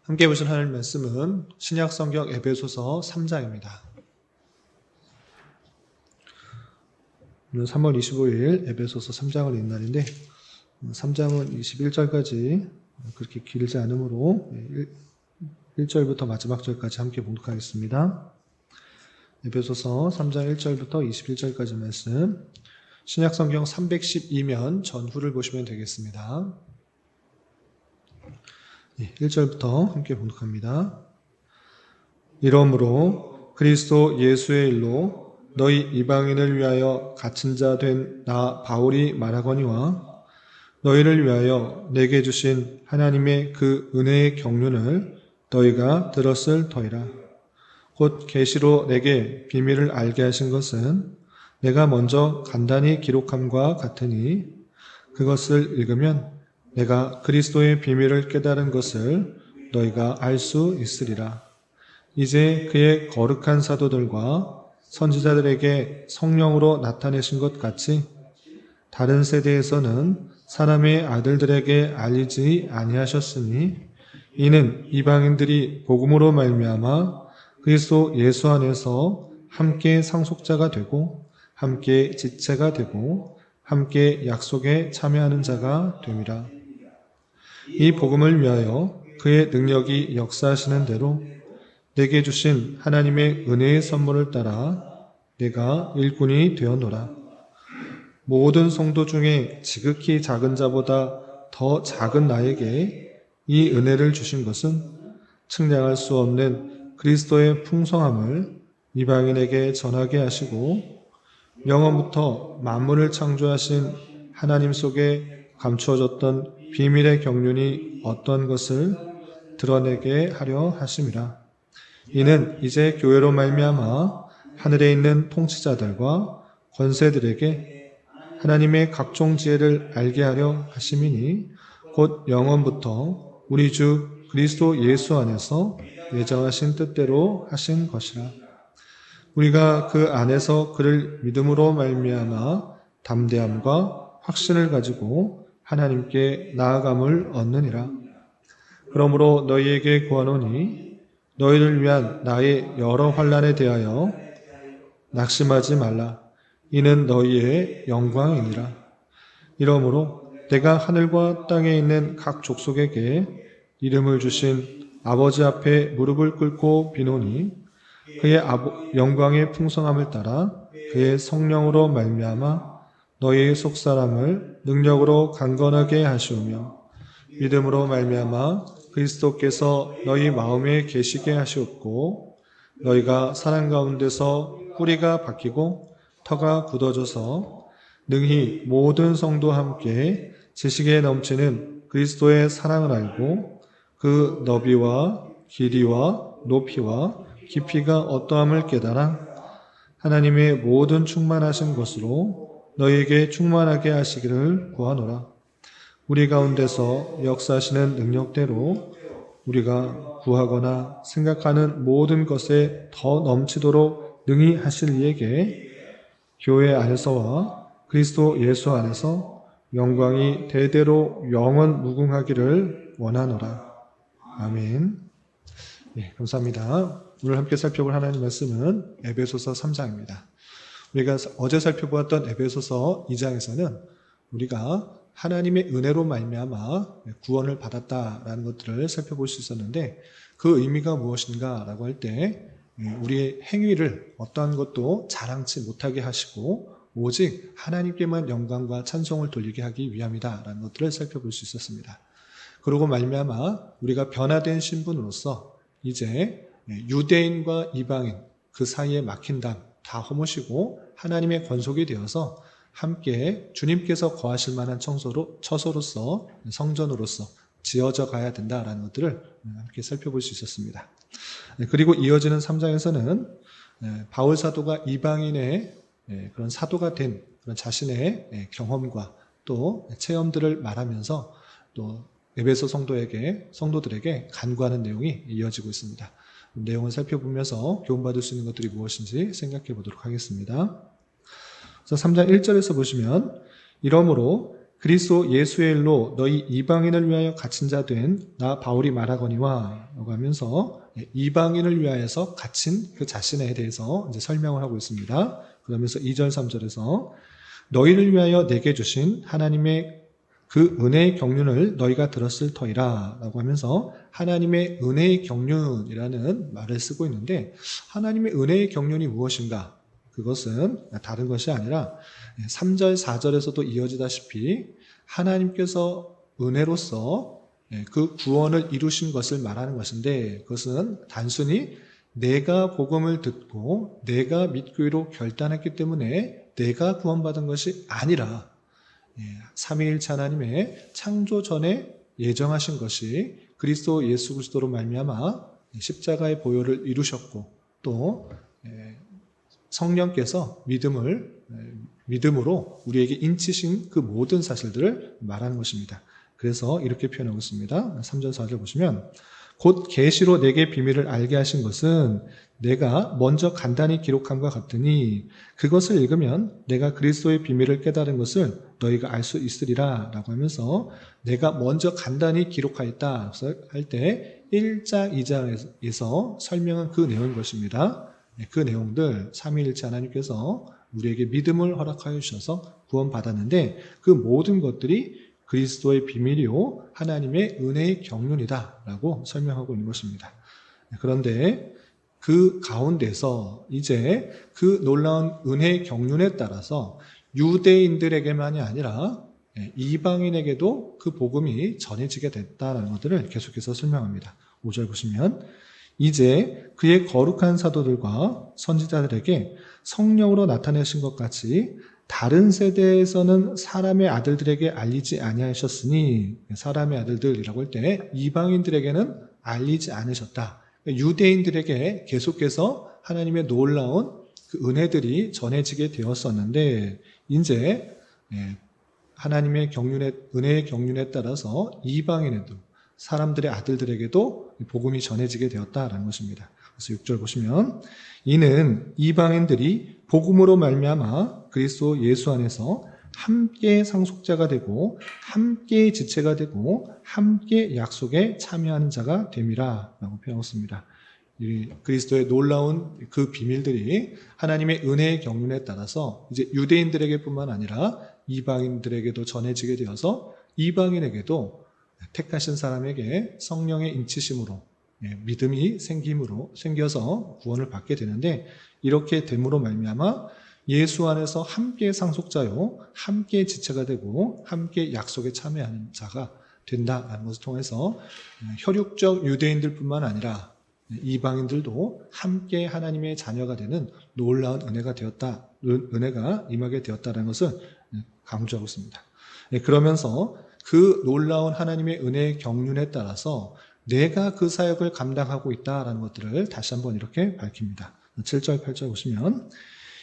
함께 보실 하나님 말씀은 신약성경 에베소서 3장입니다. 오늘 3월 25일 에베소서 3장을 읽는 날인데 3장은 21절까지 그렇게 길지 않으므로 1절부터 마지막 절까지 함께 봉독하겠습니다. 에베소서 3장 1절부터 21절까지 말씀, 신약성경 312면 전후를 보시면 되겠습니다. 1절부터 함께 봉독합니다. 이러므로 그리스도 예수의 일로 너희 이방인을 위하여 갇힌 자 된 나 바울이 말하거니와 너희를 위하여 내게 주신 하나님의 그 은혜의 경륜을 너희가 들었을 터이라. 곧 계시로 내게 비밀을 알게 하신 것은 내가 먼저 간단히 기록함과 같으니 그것을 읽으면 내가 그리스도의 비밀을 깨달은 것을 너희가 알 수 있으리라. 이제 그의 거룩한 사도들과 선지자들에게 성령으로 나타내신 것 같이 다른 세대에서는 사람의 아들들에게 알리지 아니하셨으니 이는 이방인들이 복음으로 말미암아 그리스도 예수 안에서 함께 상속자가 되고 함께 지체가 되고 함께 약속에 참여하는 자가 됨이라. 이 복음을 위하여 그의 능력이 역사하시는 대로 내게 주신 하나님의 은혜의 선물을 따라 내가 일꾼이 되었노라. 모든 성도 중에 지극히 작은 자보다 더 작은 나에게 이 은혜를 주신 것은 측량할 수 없는 그리스도의 풍성함을 이방인에게 전하게 하시고 영원부터 만물을 창조하신 하나님 속에 감추어졌던 비밀의 경륜이 어떤 것을 드러내게 하려 하심이라. 이는 이제 교회로 말미암아 하늘에 있는 통치자들과 권세들에게 하나님의 각종 지혜를 알게 하려 하심이니 곧 영원부터 우리 주 그리스도 예수 안에서 예정하신 뜻대로 하신 것이라. 우리가 그 안에서 그를 믿음으로 말미암아 담대함과 확신을 가지고 하나님께 나아감을 얻느니라. 그러므로 너희에게 구하노니 너희를 위한 나의 여러 환난에 대하여 낙심하지 말라. 이는 너희의 영광이니라. 이러므로 내가 하늘과 땅에 있는 각 족속에게 이름을 주신 아버지 앞에 무릎을 꿇고 비노니 그의 영광의 풍성함을 따라 그의 성령으로 말미암아 너희의 속사람을 능력으로 강건하게 하시오며 믿음으로 말미암아 그리스도께서 너희 마음에 계시게 하시옵고 너희가 사랑 가운데서 뿌리가 박히고 터가 굳어져서 능히 모든 성도와 함께 지식에 넘치는 그리스도의 사랑을 알고 그 너비와 길이와 높이와 깊이가 어떠함을 깨달아 하나님의 모든 충만하신 것으로 너희에게 충만하게 하시기를 구하노라. 우리 가운데서 역사하시는 능력대로 우리가 구하거나 생각하는 모든 것에 더 넘치도록 능히 하실 이에게 교회 안에서와 그리스도 예수 안에서 영광이 대대로 영원 무궁하기를 원하노라. 아멘. 네, 감사합니다. 오늘 함께 살펴볼 하나님 말씀은 에베소서 3장입니다. 우리가 어제 살펴보았던 에베소서 2장에서는 우리가 하나님의 은혜로 말미암아 구원을 받았다라는 것들을 살펴볼 수 있었는데 그 의미가 무엇인가라고 할 때 우리의 행위를 어떠한 것도 자랑치 못하게 하시고 오직 하나님께만 영광과 찬송을 돌리게 하기 위함이다라는 것들을 살펴볼 수 있었습니다. 그러고 말미암아 우리가 변화된 신분으로서 이제 유대인과 이방인 그 사이에 막힌 담 다 허무시고 하나님의 권속이 되어서 함께 주님께서 거하실 만한 처소로서 성전으로서 지어져 가야 된다라는 것들을 함께 살펴볼 수 있었습니다. 그리고 이어지는 3장에서는 바울 사도가 이방인의 그런 사도가 된 그런 자신의 경험과 또 체험들을 말하면서 또 에베소 성도들에게 간구하는 내용이 이어지고 있습니다. 내용을 살펴보면서 교훈받을 수 있는 것들이 무엇인지 생각해 보도록 하겠습니다. 그래서 3장 1절에서 보시면 이러므로 그리스도 예수의 일로 너희 이방인을 위하여 갇힌 자 된 나 바울이 말하거니와 라고 하면서 이방인을 위하여서 갇힌 그 자신에 대해서 이제 설명을 하고 있습니다. 그러면서 2절 3절에서 너희를 위하여 내게 주신 하나님의 그 은혜의 경륜을 너희가 들었을 터이라 라고 하면서 하나님의 은혜의 경륜이라는 말을 쓰고 있는데, 하나님의 은혜의 경륜이 무엇인가? 그것은 다른 것이 아니라 3절 4절에서도 이어지다시피 하나님께서 은혜로서 그 구원을 이루신 것을 말하는 것인데, 그것은 단순히 내가 복음을 듣고 내가 믿기로 결단했기 때문에 내가 구원받은 것이 아니라 삼위일체 하나님의 창조 전에 예정하신 것이 그리스도 예수 그리스도로 말미암아 십자가의 보혈을 이루셨고, 또 성령께서 믿음으로 우리에게 인치신 그 모든 사실들을 말하는 것입니다. 그래서 이렇게 표현하고 있습니다. 3절 4절 보시면 곧 계시로 내게 비밀을 알게 하신 것은 내가 먼저 간단히 기록함과 같으니 그것을 읽으면 내가 그리스도의 비밀을 깨달은 것을 너희가 알 수 있으리라 라고 하면서, 내가 먼저 간단히 기록하였다 할 때 1장 2장에서 설명한 그 내용인 것입니다. 그 내용들 삼위일체 하나님께서 우리에게 믿음을 허락하여 주셔서 구원받았는데, 그 모든 것들이 그리스도의 비밀이요 하나님의 은혜의 경륜이다 라고 설명하고 있는 것입니다. 그런데 그 가운데서 이제 그 놀라운 은혜의 경륜에 따라서 유대인들에게만이 아니라 이방인에게도 그 복음이 전해지게 됐다는 것들을 계속해서 설명합니다. 5절 보시면 이제 그의 거룩한 사도들과 선지자들에게 성령으로 나타내신 것 같이 다른 세대에서는 사람의 아들들에게 알리지 아니하셨으니, 사람의 아들들이라고 할 때 이방인들에게는 알리지 않으셨다. 유대인들에게 계속해서 하나님의 놀라운 그 은혜들이 전해지게 되었었는데, 이제 하나님의 은혜의 경륜에 따라서 이방인에도, 사람들의 아들들에게도 복음이 전해지게 되었다라는 것입니다. 그래서 6절 보시면 이는 이방인들이 복음으로 말미암아 그리스도 예수 안에서 함께 상속자가 되고 함께 지체가 되고 함께 약속에 참여하는 자가 됨이라 라고 표현했습니다. 그리스도의 놀라운 그 비밀들이 하나님의 은혜의 경륜에 따라서 이제 유대인들에게 뿐만 아니라 이방인들에게도 전해지게 되어서 이방인에게도 택하신 사람에게 성령의 인치심으로 믿음이 생겨서 구원을 받게 되는데, 이렇게 됨으로 말미암아 예수 안에서 함께 상속자요 함께 지체가 되고 함께 약속에 참여하는 자가 된다는 것을 통해서 혈육적 유대인들뿐만 아니라 이방인들도 함께 하나님의 자녀가 되는 놀라운 은혜가 임하게 되었다는 것을 강조하고 있습니다. 그러면서 그 놀라운 하나님의 은혜의 경륜에 따라서 내가 그 사역을 감당하고 있다는 것들을 다시 한번 이렇게 밝힙니다. 7절 8절 보시면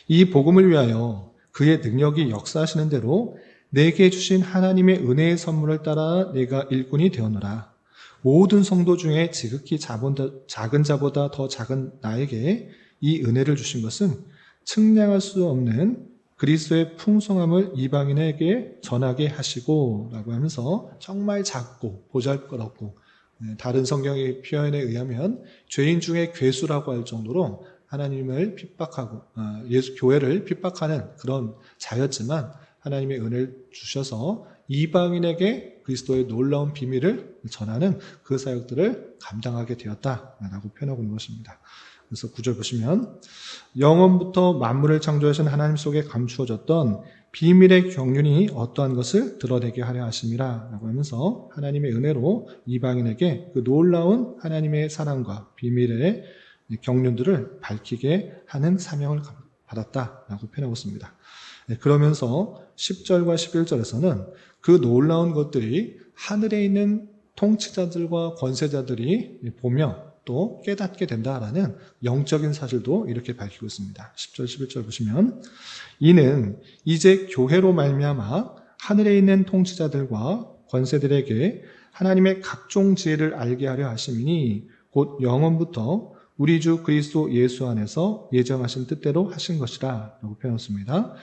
이 복음을 위하여 그의 능력이 역사하시는 대로 내게 주신 하나님의 은혜의 선물을 따라 내가 일꾼이 되었노라. 모든 성도 중에 지극히 작은 자보다 더 작은 나에게 이 은혜를 주신 것은 측량할 수 없는 그리스도의 풍성함을 이방인에게 전하게 하시고 라고 하면서, 정말 작고 보잘것없고 다른 성경의 표현에 의하면 죄인 중에 괴수라고 할 정도로 하나님을 핍박하고 교회를 핍박하는 그런 자였지만, 하나님의 은혜를 주셔서 이방인에게 그리스도의 놀라운 비밀을 전하는 그 사역들을 감당하게 되었다라고 표현하고 있는 것입니다. 그래서 9절 보시면 영원부터 만물을 창조하신 하나님 속에 감추어졌던 비밀의 경륜이 어떠한 것을 드러내게 하려 하심이라 라고 하면서, 하나님의 은혜로 이방인에게 그 놀라운 하나님의 사랑과 비밀의 경륜들을 밝히게 하는 사명을 받았다라고 표현하고 있습니다. 그러면서 10절과 11절에서는 그 놀라운 것들이 하늘에 있는 통치자들과 권세자들이 보며 또 깨닫게 된다라는 영적인 사실도 이렇게 밝히고 있습니다. 10절 11절 보시면 이는 이제 교회로 말미암아 하늘에 있는 통치자들과 권세들에게 하나님의 각종 지혜를 알게 하려 하심이니 곧 영원부터 우리 주 그리스도 예수 안에서 예정하신 뜻대로 하신 것이라 라고 표현했습니다.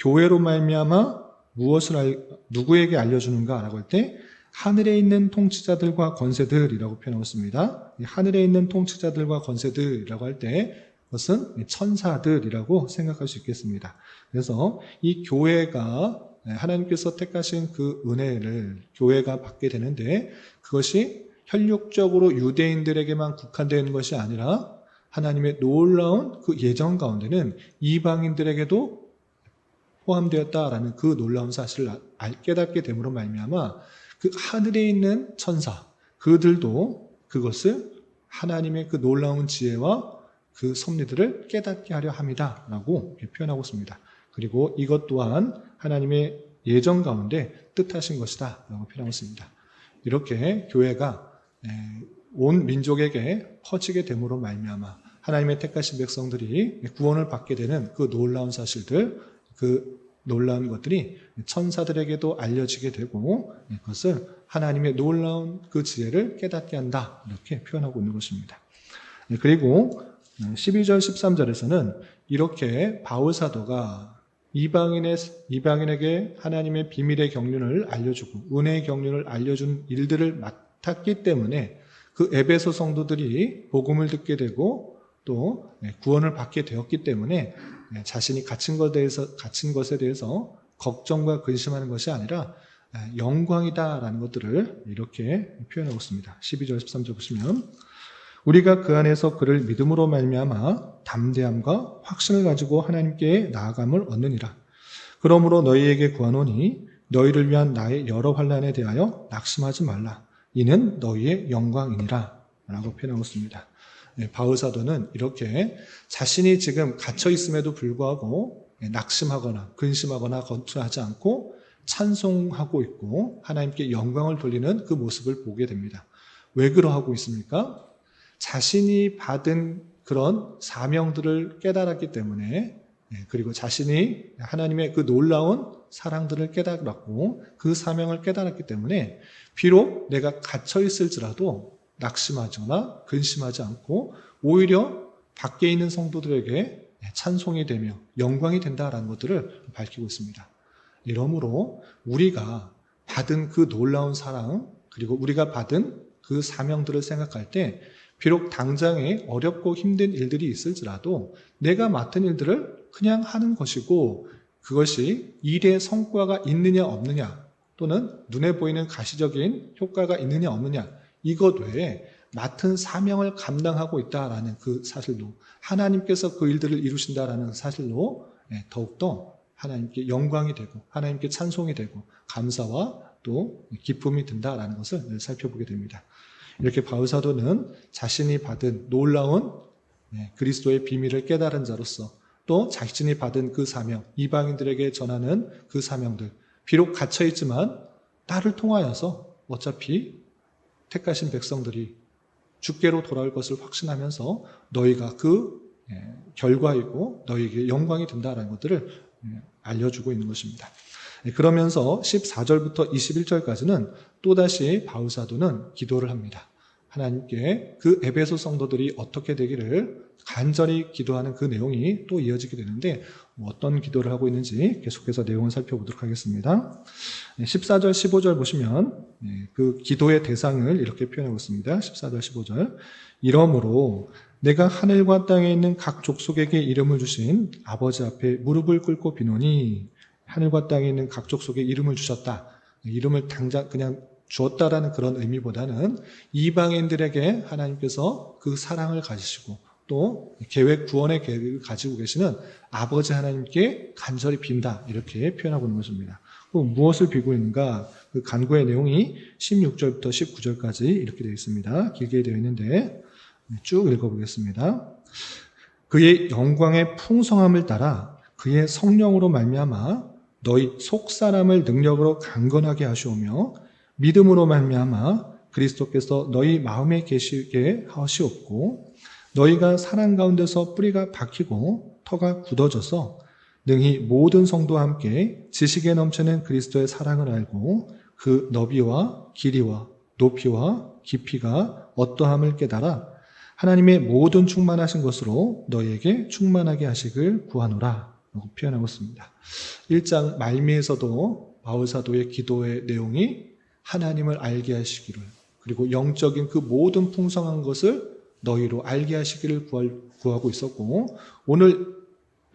교회로 말미암아 누구에게 알려주는가 라고 할 때 하늘에 있는 통치자들과 권세들이라고 표현하고 있습니다. 하늘에 있는 통치자들과 권세들이라고 할 때 그것은 천사들이라고 생각할 수 있겠습니다. 그래서 이 교회가 하나님께서 택하신 그 은혜를 교회가 받게 되는데 그것이 혈육적으로 유대인들에게만 국한되는 것이 아니라 하나님의 놀라운 그 예정 가운데는 이방인들에게도 포함되었다라는 그 놀라운 사실을 깨닫게 됨으로 말미암아 그 하늘에 있는 천사 그들도 그것을 하나님의 그 놀라운 지혜와 그 섭리들을 깨닫게 하려 함이다라고 표현하고 있습니다. 그리고 이것 또한 하나님의 예정 가운데 뜻하신 것이다라고 표현하고 있습니다. 이렇게 교회가 온 민족에게 퍼지게 됨으로 말미암아 하나님의 택하신 백성들이 구원을 받게 되는 그 놀라운 사실들, 그 놀라운 것들이 천사들에게도 알려지게 되고 그것을 하나님의 놀라운 그 지혜를 깨닫게 한다 이렇게 표현하고 있는 것입니다. 그리고 12절 13절에서는 이렇게 바울 사도가 이방인에게 하나님의 비밀의 경륜을 알려주고 은혜의 경륜을 알려준 일들을 맡았기 때문에 그 에베소 성도들이 복음을 듣게 되고 또 구원을 받게 되었기 때문에 자신이 갇힌 것에 대해서 걱정과 근심하는 것이 아니라 영광이다라는 것들을 이렇게 표현하고 있습니다. 12절 13절 보시면 우리가 그 안에서 그를 믿음으로 말미암아 담대함과 확신을 가지고 하나님께 나아감을 얻느니라. 그러므로 너희에게 구하노니 너희를 위한 나의 여러 환난에 대하여 낙심하지 말라. 이는 너희의 영광이니라 라고 표현하고 있습니다. 바울 사도는 이렇게 자신이 지금 갇혀 있음에도 불구하고 낙심하거나 근심하거나 건투하지 않고 찬송하고 있고 하나님께 영광을 돌리는 그 모습을 보게 됩니다. 왜 그러하고 있습니까? 자신이 받은 그런 사명들을 깨달았기 때문에 그리고 자신이 하나님의 그 놀라운 사랑들을 깨달았고 그 사명을 깨달았기 때문에 비록 내가 갇혀 있을지라도 낙심하거나 근심하지 않고 오히려 밖에 있는 성도들에게 찬송이 되며 영광이 된다라는 것들을 밝히고 있습니다. 이러므로 우리가 받은 그 놀라운 사랑 그리고 우리가 받은 그 사명들을 생각할 때 비록 당장에 어렵고 힘든 일들이 있을지라도 내가 맡은 일들을 그냥 하는 것이고 그것이 일의 성과가 있느냐 없느냐 또는 눈에 보이는 가시적인 효과가 있느냐 없느냐 이것 외에 맡은 사명을 감당하고 있다라는 그 사실로 하나님께서 그 일들을 이루신다라는 사실로 더욱더 하나님께 영광이 되고 하나님께 찬송이 되고 감사와 또 기쁨이 든다라는 것을 살펴보게 됩니다. 이렇게 바울 사도는 자신이 받은 놀라운 그리스도의 비밀을 깨달은 자로서 또 자신이 받은 그 사명, 이방인들에게 전하는 그 사명들 비록 갇혀있지만 나를 통하여서 어차피 택하신 백성들이 주께로 돌아올 것을 확신하면서 너희가 그 결과이고 너희에게 영광이 된다라는 것들을 알려주고 있는 것입니다. 그러면서 14절부터 21절까지는 또다시 바울 사도는 기도를 합니다. 하나님께 그 에베소 성도들이 어떻게 되기를 간절히 기도하는 그 내용이 또 이어지게 되는데 어떤 기도를 하고 있는지 계속해서 내용을 살펴보도록 하겠습니다. 14절 15절 보시면 그 기도의 대상을 이렇게 표현하고 있습니다. 14절 15절 이러므로 내가 하늘과 땅에 있는 각 족속에게 이름을 주신 아버지 앞에 무릎을 꿇고 비노니 하늘과 땅에 있는 각 족속에 이름을 주셨다. 이름을 당장 그냥 주었다라는 그런 의미보다는 이방인들에게 하나님께서 그 사랑을 가지시고 또 구원의 계획을 가지고 계시는 아버지 하나님께 간절히 빈다 이렇게 표현하고 있는 것입니다. 무엇을 비고 있는가? 그 간구의 내용이 16절부터 19절까지 이렇게 되어 있습니다. 길게 되어 있는데 쭉 읽어보겠습니다. 그의 영광의 풍성함을 따라 그의 성령으로 말미암아 너희 속사람을 능력으로 강건하게 하시오며 믿음으로 말미암아 그리스도께서 너희 마음에 계시게 하시옵고 너희가 사랑 가운데서 뿌리가 박히고 터가 굳어져서 능히 모든 성도와 함께 지식에 넘치는 그리스도의 사랑을 알고 그 너비와 길이와 높이와 깊이가 어떠함을 깨달아 하나님의 모든 충만하신 것으로 너희에게 충만하게 하시길 구하노라 표현하고 있습니다. 1장 말미에서도 바울 사도의 기도의 내용이 하나님을 알게 하시기를, 그리고 영적인 그 모든 풍성한 것을 너희로 알게 하시기를 구하고 있었고, 오늘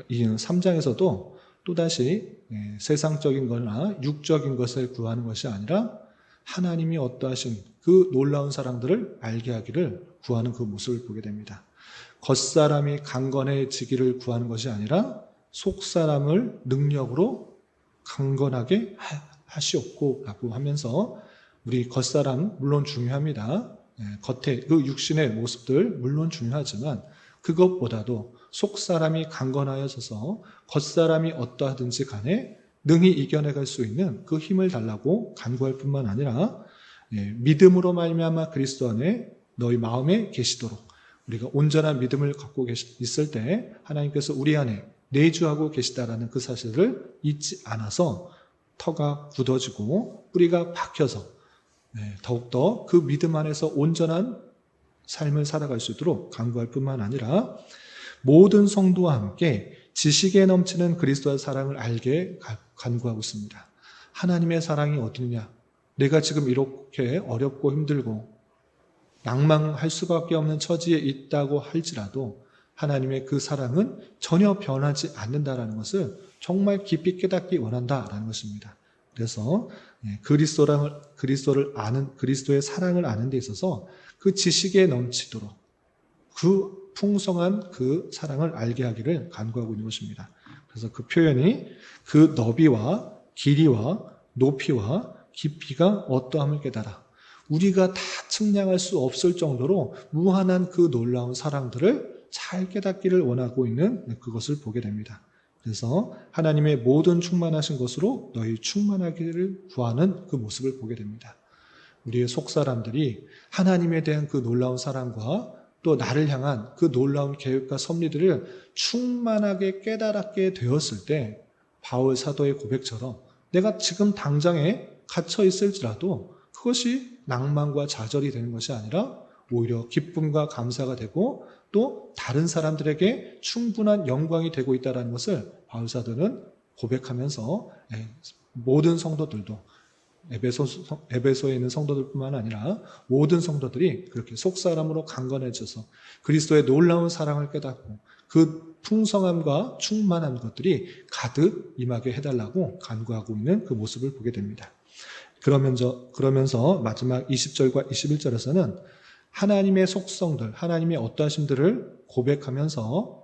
이 3장에서도 또다시 세상적인 거나 육적인 것을 구하는 것이 아니라 하나님이 어떠하신 그 놀라운 사랑들을 알게 하기를 구하는 그 모습을 보게 됩니다. 겉사람이 강건해지기를 구하는 것이 아니라 속사람을 능력으로 강건하게 하시옵고 라고 하면서, 우리 겉사람 물론 중요합니다. 겉에 그 육신의 모습들 물론 중요하지만 그것보다도 속사람이 강건하여져서 겉사람이 어떠하든지 간에 능히 이겨내갈 수 있는 그 힘을 달라고 간구할 뿐만 아니라, 믿음으로 말미암아 그리스도 안에 너희 마음에 계시도록, 우리가 온전한 믿음을 갖고 있을 때 하나님께서 우리 안에 내주하고 계시다라는 그 사실을 잊지 않아서 터가 굳어지고 뿌리가 박혀서 더욱더 그 믿음 안에서 온전한 삶을 살아갈 수 있도록 간구할 뿐만 아니라, 모든 성도와 함께 지식에 넘치는 그리스도의 사랑을 알게 간구하고 있습니다. 하나님의 사랑이 어디냐? 내가 지금 이렇게 어렵고 힘들고 낭망할 수밖에 없는 처지에 있다고 할지라도 하나님의 그 사랑은 전혀 변하지 않는다라는 것을 정말 깊이 깨닫기 원한다라는 것입니다. 그래서 그리스도를 아는, 그리스도의 사랑을 아는 데 있어서 그 지식에 넘치도록 그 풍성한 그 사랑을 알게 하기를 간구하고 있는 것입니다. 그래서 그 표현이 그 너비와 길이와 높이와 깊이가 어떠함을 깨달아, 우리가 다 측량할 수 없을 정도로 무한한 그 놀라운 사랑들을 잘 깨닫기를 원하고 있는 그것을 보게 됩니다. 그래서 하나님의 모든 충만하신 것으로 너희 충만하기를 구하는 그 모습을 보게 됩니다. 우리의 속사람들이 하나님에 대한 그 놀라운 사랑과 또 나를 향한 그 놀라운 계획과 섭리들을 충만하게 깨달았게 되었을 때, 바울 사도의 고백처럼 내가 지금 당장에 갇혀 있을지라도 그것이 낭만과 좌절이 되는 것이 아니라 오히려 기쁨과 감사가 되고 또 다른 사람들에게 충분한 영광이 되고 있다는 것을 바울 사도는 고백하면서 모든 성도들도, 에베소에 있는 성도들뿐만 아니라 모든 성도들이 그렇게 속사람으로 강건해져서 그리스도의 놀라운 사랑을 깨닫고 그 풍성함과 충만한 것들이 가득 임하게 해달라고 간구하고 있는 그 모습을 보게 됩니다. 그러면서 마지막 20절과 21절에서는 하나님의 속성들, 하나님의 어떠하심들을 고백하면서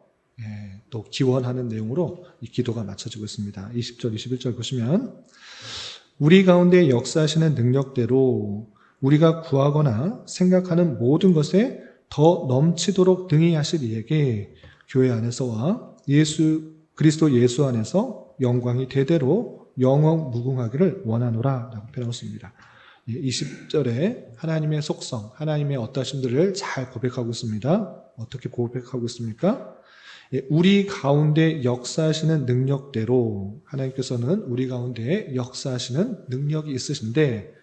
또 기원하는 내용으로 이 기도가 맞춰지고 있습니다. 20절, 21절 보시면, 우리 가운데 역사하시는 능력대로 우리가 구하거나 생각하는 모든 것에 더 넘치도록 등히 하실 이에게 교회 안에서와 그리스도 예수 안에서 영광이 대대로 영원 무궁하기를 원하노라 라고 표현하고 있습니다. 20절에 하나님의 속성, 하나님의 어떠하심들을 잘 고백하고 있습니다. 어떻게 고백하고 있습니까? 우리 가운데 역사하시는 능력대로, 하나님께서는 우리 가운데 역사하시는 능력이 있으신데,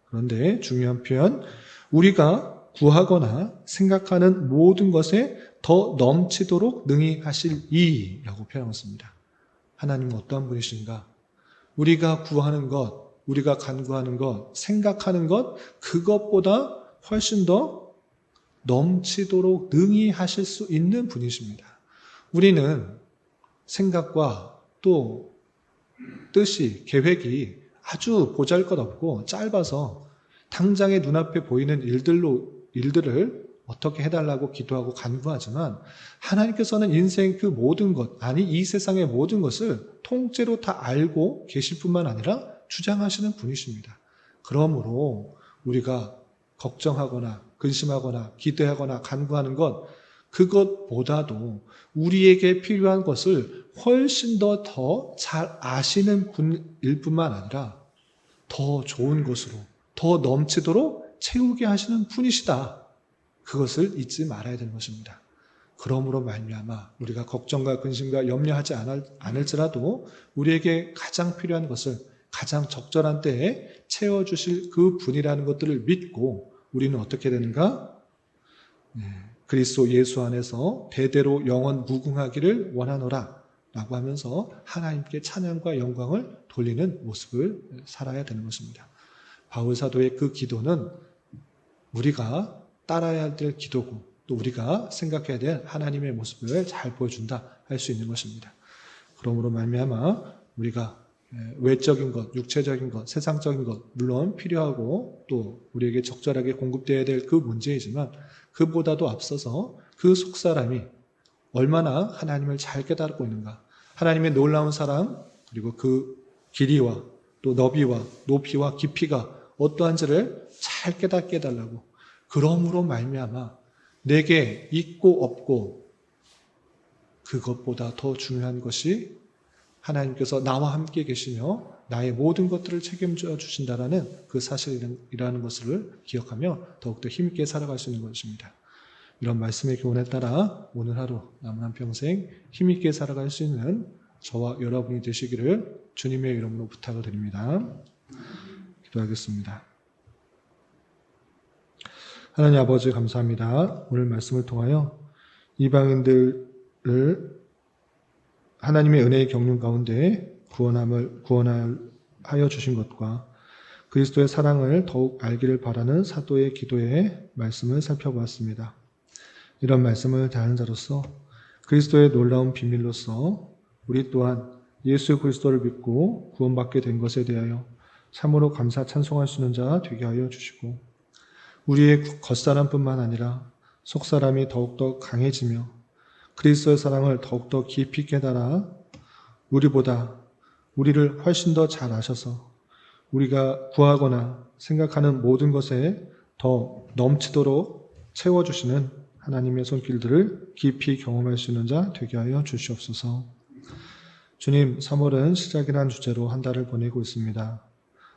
그런데 중요한 표현, 우리가 구하거나 생각하는 모든 것에 더 넘치도록 능히 하실 이라고 표현하고 있습니다. 하나님은 어떠한 분이신가? 우리가 구하는 것, 우리가 간구하는 것, 생각하는 것, 그것보다 훨씬 더 넘치도록 능히 하실 수 있는 분이십니다. 우리는 생각과 또 뜻이, 계획이 아주 보잘것없고 짧아서 당장에 눈앞에 보이는 일들을 어떻게 해달라고 기도하고 간구하지만, 하나님께서는 인생 그 모든 것, 아니 이 세상의 모든 것을 통째로 다 알고 계실 뿐만 아니라 주장하시는 분이십니다. 그러므로 우리가 걱정하거나 근심하거나 기대하거나 간구하는 것, 그것보다도 우리에게 필요한 것을 훨씬 더 잘 아시는 분일 뿐만 아니라 더 좋은 것으로, 더 넘치도록 채우게 하시는 분이시다. 그것을 잊지 말아야 되는 것입니다. 그러므로 말미암아 우리가 걱정과 근심과 염려하지 않을지라도 우리에게 가장 필요한 것을 가장 적절한 때에 채워주실 그 분이라는 것들을 믿고 우리는 어떻게 되는가? 그리스도 예수 안에서 대대로 영원 무궁하기를 원하노라. 라고 하면서 하나님께 찬양과 영광을 돌리는 모습을 살아야 되는 것입니다. 바울 사도의 그 기도는 우리가 따라야 될 기도고 또 우리가 생각해야 될 하나님의 모습을 잘 보여준다 할 수 있는 것입니다. 그러므로 말미암아 우리가 외적인 것, 육체적인 것, 세상적인 것 물론 필요하고 또 우리에게 적절하게 공급되어야 될 그 문제이지만 그보다도 앞서서 그 속사람이 얼마나 하나님을 잘 깨닫고 있는가, 하나님의 놀라운 사랑 그리고 그 길이와 또 너비와 높이와 깊이가 어떠한지를 잘 깨닫게 해달라고. 그러므로 말미암아 내게 있고 없고 그것보다 더 중요한 것이 하나님께서 나와 함께 계시며 나의 모든 것들을 책임져 주신다라는 그 사실이라는 것을 기억하며 더욱더 힘있게 살아갈 수 있는 것입니다. 이런 말씀의 교훈에 따라 오늘 하루 남은 한평생 힘있게 살아갈 수 있는 저와 여러분이 되시기를 주님의 이름으로 부탁을 드립니다. 기도하겠습니다. 하나님 아버지 감사합니다. 오늘 말씀을 통하여 이방인들을 하나님의 은혜의 경륜 가운데 구원하여 주신 것과 그리스도의 사랑을 더욱 알기를 바라는 사도의 기도의 말씀을 살펴보았습니다. 이런 말씀을 다하는 자로서 그리스도의 놀라운 비밀로서 우리 또한 예수 그리스도를 믿고 구원받게 된 것에 대하여 참으로 감사 찬송할 수 있는 자 되게 하여 주시고 우리의 겉사람뿐만 아니라 속사람이 더욱더 강해지며 그리스도의 사랑을 더욱더 깊이 깨달아 우리를 훨씬 더 잘 아셔서 우리가 구하거나 생각하는 모든 것에 더 넘치도록 채워주시는 하나님의 손길들을 깊이 경험할 수 있는 자 되게 하여 주시옵소서. 주님, 3월은 시작이라는 주제로 한 달을 보내고 있습니다.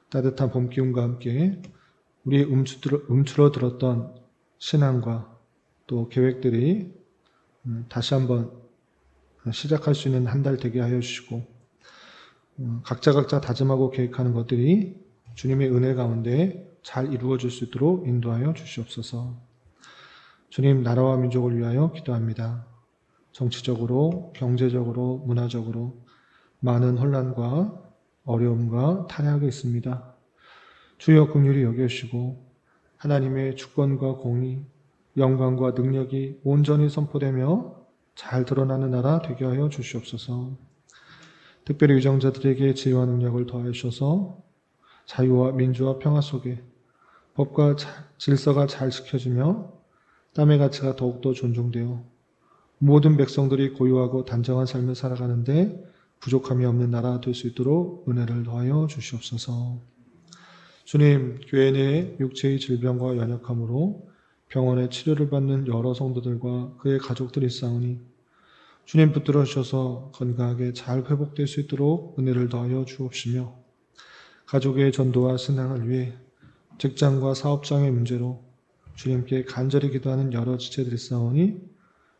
따뜻한 봄 기운과 함께 우리 움츠러들었던 신앙과 또 계획들이 다시 한번 시작할 수 있는 한 달 되게 하여 주시고 각자 다짐하고 계획하는 것들이 주님의 은혜 가운데 잘 이루어질 수 있도록 인도하여 주시옵소서. 주님, 나라와 민족을 위하여 기도합니다. 정치적으로, 경제적으로, 문화적으로 많은 혼란과 어려움과 탄압이 있습니다. 주여 긍휼히 여겨주시고 하나님의 주권과 공의, 영광과 능력이 온전히 선포되며 잘 드러나는 나라 되게 하여 주시옵소서. 특별히 유정자들에게 지혜와 능력을 더하여 주셔서 자유와 민주와 평화 속에 법과 질서가 잘 지켜지며 땀의 가치가 더욱더 존중되어 모든 백성들이 고요하고 단정한 삶을 살아가는데 부족함이 없는 나라 될 수 있도록 은혜를 더하여 주시옵소서. 주님, 교회 내 육체의 질병과 연약함으로 병원에 치료를 받는 여러 성도들과 그의 가족들이 있사오니 주님 붙들어 주셔서 건강하게 잘 회복될 수 있도록 은혜를 더하여 주옵시며 가족의 전도와 신앙을 위해 직장과 사업장의 문제로 주님께 간절히 기도하는 여러 지체들이 있사오니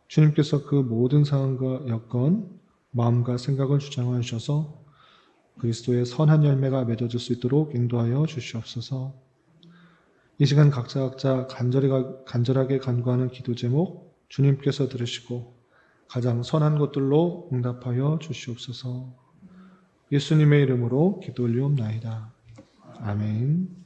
주님께서 그 모든 상황과 여건, 마음과 생각을 주장하여 주셔서 그리스도의 선한 열매가 맺어질 수 있도록 인도하여 주시옵소서. 이 시간 각자 간절하게 간구하는 기도 제목 주님께서 들으시고 가장 선한 것들로 응답하여 주시옵소서. 예수님의 이름으로 기도 올리옵나이다. 아멘.